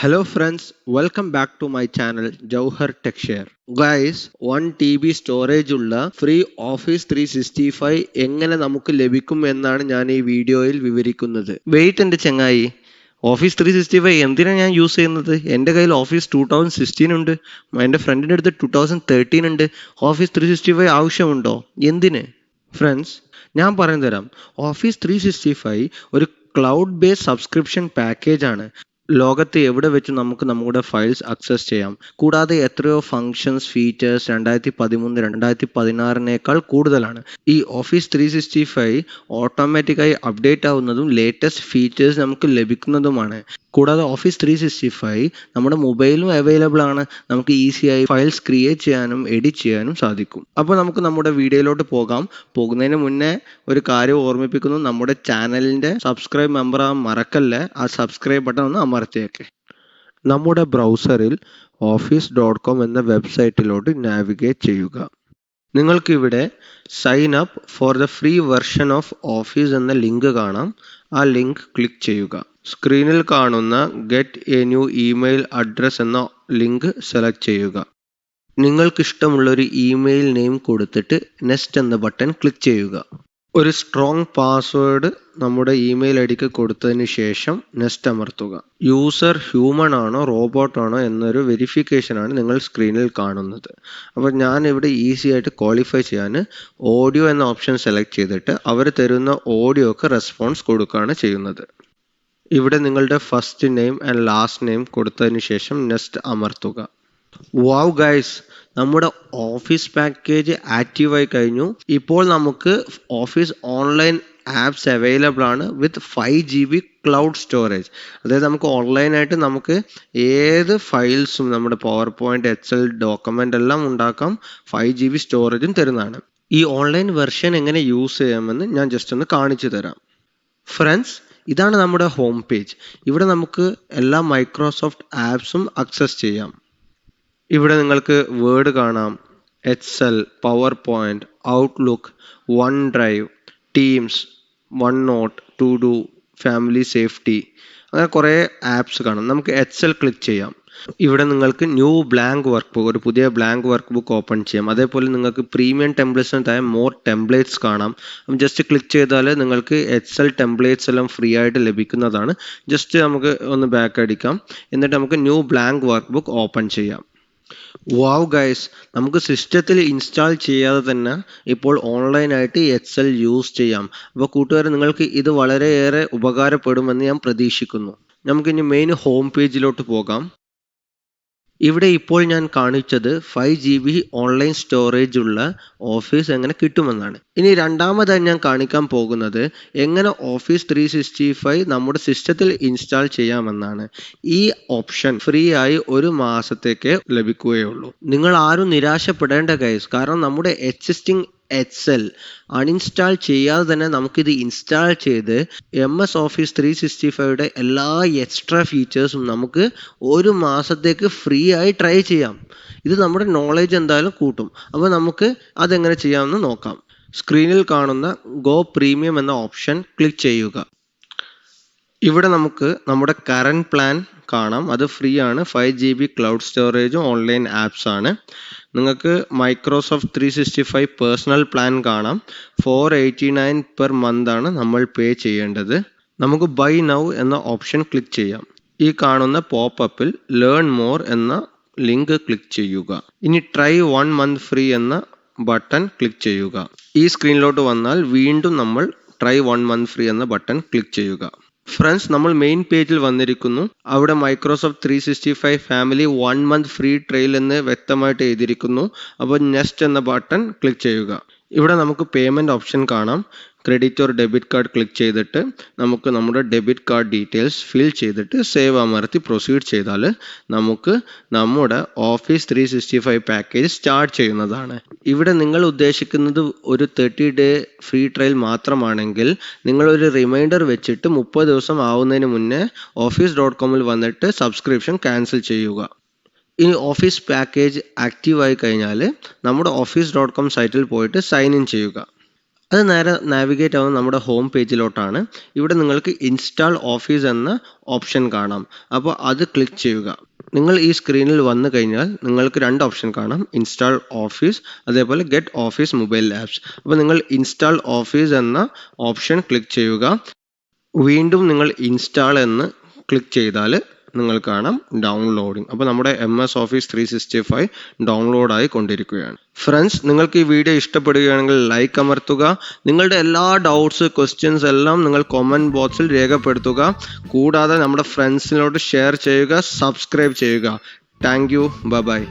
Hello friends, welcome back to my channel Jauhar Tech Share. Guys, 1 TB storage ഉള്ള free office 365 എങ്ങനെ നമുക്ക് ലഭിക്കും എന്നാണ് ഞാൻ ഈ വീഡിയോയിൽ വിവരിക്കുന്നത്. വെയിറ്റ് എൻ്റെ ചങ്ങായി, ഓഫീസ് 365 എന്തിനാണ് ഞാൻ യൂസ് ചെയ്യുന്നത്? എൻ്റെ കയ്യിൽ ഓഫീസ് 2016 ഉണ്ട്, എൻ്റെ ഫ്രണ്ടിൻ്റെ അടുത്ത് 2013 ഉണ്ട്. ഓഫീസ് 365 ആവശ്യമുണ്ടോ? എന്തിന്? ഫ്രണ്ട്സ്, ഞാൻ പറഞ്ഞു തരാം. ഓഫീസ് 365 ഒരു ക്ലൗഡ് ബേസ്ഡ് സബ്സ്ക്രിപ്ഷൻ പാക്കേജ് ആണ്. ലോകത്ത് എവിടെ വെച്ചും നമുക്ക് നമ്മുടെ ഫയൽസ് ആക്സസ് ചെയ്യാം. കൂടാതെ എത്രയോ ഫങ്ഷൻസ്, ഫീച്ചേഴ്സ് 2013 2016 കൂടുതലാണ്. ഈ ഓഫീസ് 365 ഓട്ടോമാറ്റിക്കായി അപ്ഡേറ്റ് ആവുന്നതും ലേറ്റസ്റ്റ് ഫീച്ചേഴ്സ് നമുക്ക് ലഭിക്കുന്നതുമാണ്. കൂടാതെ ഓഫീസ് 365 നമ്മുടെ മൊബൈലും അവൈലബിൾ ആണ്. നമുക്ക് ഈസിയായി ഫയൽസ് ക്രിയേറ്റ് ചെയ്യാനും എഡിറ്റ് ചെയ്യാനും സാധിക്കും. അപ്പോൾ നമുക്ക് നമ്മുടെ വീഡിയോയിലോട്ട് പോകാം. പോകുന്നതിന് മുന്നേ ഒരു കാര്യം ഓർമ്മിപ്പിക്കുന്നു, നമ്മുടെ ചാനലിൻ്റെ സബ്സ്ക്രൈബ് മെമ്പർ ആവാൻ മറക്കല്ലേ. ആ സബ്സ്ക്രൈബ് ബട്ടൺ ഒന്ന് അമർത്തിയേക്കെ. നമ്മുടെ ബ്രൗസറിൽ office.com എന്ന വെബ്സൈറ്റിലോട്ട് നാവിഗേറ്റ് ചെയ്യുക. നിങ്ങൾക്കിവിടെ sign up for the free version of Office എന്ന ലിങ്ക് കാണാം. ആ ലിങ്ക് ക്ലിക്ക് ചെയ്യുക. സ്ക്രീനിൽ കാണുന്ന get a new email address എന്ന ലിങ്ക് സെലക്ട് ചെയ്യുക. നിങ്ങൾക്കിഷ്ടമുള്ളൊരു ഇമെയിൽ നെയിം കൊടുത്തിട്ട് നെക്സ്റ്റ് എന്ന ബട്ടൺ ക്ലിക്ക് ചെയ്യുക. ഒരു സ്ട്രോങ് പാസ്വേഡ് നമ്മുടെ ഇമെയിൽ ഐ ഡിക്ക് കൊടുത്തതിന് ശേഷം നെക്സ്റ്റ് അമർത്തുക. യൂസർ ഹ്യൂമൺ ആണോ റോബോട്ട് ആണോ എന്നൊരു വെരിഫിക്കേഷനാണ് നിങ്ങൾ സ്ക്രീനിൽ കാണുന്നത്. അപ്പോൾ ഞാൻ ഇവിടെ ഈസി ആയിട്ട് ക്വാളിഫൈ ചെയ്യാൻ ഓഡിയോ എന്ന ഓപ്ഷൻ സെലക്ട് ചെയ്തിട്ട് അവർ തരുന്ന ഓഡിയോക്ക് റെസ്പോൺസ് കൊടുക്കുകയാണ് ചെയ്യുന്നത്. ഇവിടെ നിങ്ങളുടെ first name and last name കൊടുത്തതിന് ശേഷം നെക്സ്റ്റ് അമർത്തുക. വാവ് ഗൈസ്, നമ്മുടെ ഓഫീസ് പാക്കേജ് ആക്റ്റീവായി കഴിഞ്ഞു. ഇപ്പോൾ നമുക്ക് ഓഫീസ് ഓൺലൈൻ ആപ്സ് അവൈലബിൾ ആണ് വിത്ത് 5 GB ക്ലൗഡ് സ്റ്റോറേജ്. അതായത് നമുക്ക് ഓൺലൈനായിട്ട് നമുക്ക് ഏത് ഫയൽസും നമ്മുടെ പവർ പോയിന്റ്, എക്സൽ, ഡോക്യുമെൻ്റ് എല്ലാം ഉണ്ടാക്കാം. 5 GB സ്റ്റോറേജും തരുന്നതാണ്. ഈ ഓൺലൈൻ വെർഷൻ എങ്ങനെ യൂസ് ചെയ്യാമെന്ന് ഞാൻ ജസ്റ്റ് ഒന്ന് കാണിച്ചു തരാം. ഫ്രണ്ട്സ്, ഇതാണ് നമ്മുടെ ഹോം പേജ്. ഇവിടെ നമുക്ക് എല്ലാ മൈക്രോസോഫ്റ്റ് ആപ്സും ആക്സസ് ചെയ്യാം. ഇവിടെ നിങ്ങൾക്ക് വേർഡ് കാണാം, Excel, PowerPoint, Outlook, OneDrive, Teams, OneNote, To Do, Family Safety, അങ്ങനെ കുറേ ആപ്സ് കാണാം. നമുക്ക് എക്സൽ ക്ലിക്ക് ചെയ്യാം. ഇവിടെ നിങ്ങൾക്ക് ന്യൂ ബ്ലാങ്ക് വർക്ക് ബുക്ക്, ഒരു പുതിയ ബ്ലാങ്ക് വർക്ക് ബുക്ക് ഓപ്പൺ ചെയ്യാം. അതേപോലെ നിങ്ങൾക്ക് പ്രീമിയം ടെംപ്ലേറ്റ്സിന് താഴെ മോർ ടെംപ്ലേറ്റ്സ് കാണാം. ജസ്റ്റ് ക്ലിക്ക് ചെയ്താൽ നിങ്ങൾക്ക് എക്സൽ ടെംപ്ലേറ്റ്സ് എല്ലാം ഫ്രീ ആയിട്ട് ലഭിക്കുന്നതാണ്. ജസ്റ്റ് നമുക്ക് ഒന്ന് ബാക്ക് അടിക്കാം. എന്നിട്ട് നമുക്ക് new blank workbook open ചെയ്യാം. വാവ് ഗൈസ്, നമുക്ക് സിസ്റ്റത്തിൽ ഇൻസ്റ്റാൾ ചെയ്യാതെ തന്നെ ഇപ്പോൾ ഓൺലൈനായിട്ട് എക്സൽ യൂസ് ചെയ്യാം. അപ്പോൾ കൂട്ടുകാരെ, നിങ്ങൾക്ക് ഇത് വളരെയേറെ ഉപകാരപ്പെടുമെന്ന് ഞാൻ പ്രതീക്ഷിക്കുന്നു. നമുക്കിനി മെയിൻ ഹോം പേജിലോട്ട് പോകാം. ഇവിടെ ഇപ്പോൾ ഞാൻ കാണിച്ചത് 5 GB ഓൺലൈൻ സ്റ്റോറേജ് ഉള്ള ഓഫീസ് എങ്ങനെ കിട്ടുമെന്നാണ്. ഇനി രണ്ടാമതായി ഞാൻ കാണിക്കാൻ പോകുന്നത് എങ്ങനെ ഓഫീസ് 365 നമ്മുടെ സിസ്റ്റത്തിൽ ഇൻസ്റ്റാൾ ചെയ്യാമെന്നാണ്. ഈ ഓപ്ഷൻ ഫ്രീ ആയി 1 മാസത്തേക്ക് ലഭിക്കുകയുള്ളൂ. നിങ്ങൾ ആരും നിരാശപ്പെടേണ്ട ഗൈസ്, കാരണം നമ്മുടെ എക്സിസ്റ്റിംഗ് എക്സൽ അൺഇൻസ്റ്റാൾ ചെയ്യാതെ തന്നെ നമുക്കിത് ഇൻസ്റ്റാൾ ചെയ്ത് MS ഓഫീസ് 365യുടെ എല്ലാ എക്സ്ട്രാ ഫീച്ചേഴ്സും നമുക്ക് 1 മാസത്തേക്ക് ഫ്രീ ആയി ട്രൈ ചെയ്യാം. ഇത് നമ്മുടെ നോളേജ് എന്തായാലും കൂട്ടും. അപ്പോൾ നമുക്ക് അതെങ്ങനെ ചെയ്യാമെന്ന് നോക്കാം. സ്ക്രീനിൽ കാണുന്ന ഗോ പ്രീമിയം എന്ന ഓപ്ഷൻ ക്ലിക്ക് ചെയ്യുക. ഇവിടെ നമുക്ക് നമ്മുടെ കറന്റ് പ്ലാൻ കാണാം. അത് ഫ്രീ ആണ്. 5 GB ക്ലൗഡ് സ്റ്റോറേജും ഓൺലൈൻ ആപ്സ് ആണ്. നിങ്ങൾക്ക് മൈക്രോസോഫ്റ്റ് 365 പേഴ്സണൽ പ്ലാൻ കാണാം. 489 പെർ മന്ത് ആണ് നമ്മൾ പേ ചെയ്യേണ്ടത്. നമുക്ക് ബൈ നൗ എന്ന ഓപ്ഷൻ ക്ലിക്ക് ചെയ്യാം. ഈ കാണുന്ന പോപ്പപ്പിൽ ലേൺ മോർ എന്ന ലിങ്ക് ക്ലിക്ക് ചെയ്യുക. ഇനി ട്രൈ 1 മന്ത് ഫ്രീ എന്ന ബട്ടൺ ക്ലിക്ക് ചെയ്യുക. ഈ സ്ക്രീനിലോട്ട് വന്നാൽ വീണ്ടും നമ്മൾ ട്രൈ 1 മന്ത് ഫ്രീ എന്ന ബട്ടൺ ക്ലിക്ക് ചെയ്യുക. ഫ്രണ്ട്സ്, നമ്മൾ മെയിൻ പേജിൽ വന്നിരിക്കുന്നു. അവിടെ Microsoft 365 family 1 month free trial എന്ന് വ്യക്തമായിട്ട് എഴുതിയിരിക്കുന്നു. അപ്പോൾ നെക്സ്റ്റ് എന്ന ബട്ടൺ ക്ലിക്ക് ചെയ്യുക. ഇവിടെ നമുക്ക് പേയ്മെൻറ്റ് ഓപ്ഷൻ കാണാം. Credit or debit card click ചെയ്തിട്ട് നമുക്ക് നമ്മുടെ ഡെബിറ്റ് കാർഡ് ഡീറ്റെയിൽസ് ഫിൽ ചെയ്തിട്ട് സേവ് അമർത്തി പ്രൊസീഡ് ചെയ്താൽ നമുക്ക് നമ്മുടെ ഓഫീസ് 365 പാക്കേജ് സ്റ്റാർട്ട് ചെയ്യുന്നതാണ്. ഇവിടെ നിങ്ങൾ ഉദ്ദേശിക്കുന്നത് ഒരു 30 ഡേ ഫ്രീ ട്രയൽ മാത്രമാണെങ്കിൽ നിങ്ങളൊരു റിമൈൻഡർ വെച്ചിട്ട് 30 ദിവസം ആവുന്നതിന് മുന്നേ office.comൽ വന്നിട്ട് സബ്സ്ക്രിപ്ഷൻ ക്യാൻസൽ ചെയ്യുക. ഇനി ഓഫീസ് പാക്കേജ് ആക്റ്റീവ് ആയി കഴിഞ്ഞാൽ നമ്മുടെ office.com സൈറ്റിൽ പോയിട്ട് സൈൻ ഇൻ ചെയ്യുക. അത് നേരെ നാവിഗേറ്റ് ആവുന്ന നമ്മുടെ ഹോം പേജിലോട്ടാണ്. ഇവിടെ നിങ്ങൾക്ക് ഇൻസ്റ്റാൾ ഓഫീസ് എന്ന ഓപ്ഷൻ കാണാം. അപ്പോൾ അത് ക്ലിക്ക് ചെയ്യുക. നിങ്ങൾ ഈ സ്ക്രീനിൽ വന്നു കഴിഞ്ഞാൽ നിങ്ങൾക്ക് രണ്ട് ഓപ്ഷൻ കാണാം, ഇൻസ്റ്റാൾ ഓഫീസ് അതേപോലെ ഗെറ്റ് ഓഫീസ് മൊബൈൽ ആപ്സ്. അപ്പോൾ നിങ്ങൾ ഇൻസ്റ്റാൾ ഓഫീസ് എന്ന ഓപ്ഷൻ ക്ലിക്ക് ചെയ്യുക. വീണ്ടും നിങ്ങൾ ഇൻസ്റ്റാൾ എന്ന് ക്ലിക്ക് ചെയ്താൽ നിങ്ങൾ കാണാം ഡൗൺലോഡിങ്. അപ്പോൾ നമ്മുടെ MS Office 365 ഡൗൺലോഡ് ആയി കൊണ്ടിരിക്കുകയാണ്. ഫ്രണ്ട്സ്, നിങ്ങൾക്ക് ഈ വീഡിയോ ഇഷ്ടപ്പെടുകയാണെങ്കിൽ ലൈക്ക് അമർത്തുക. നിങ്ങളുടെ എല്ലാ ഡൗട്ട്സ് ക്വസ്റ്റ്യൻസ് എല്ലാം നിങ്ങൾ കമൻറ്റ് ബോക്സിൽ രേഖപ്പെടുത്തുക. കൂടാതെ നമ്മുടെ ഫ്രണ്ട്സിനോട് ഷെയർ ചെയ്യുക, സബ്സ്ക്രൈബ് ചെയ്യുക. Thank you, by.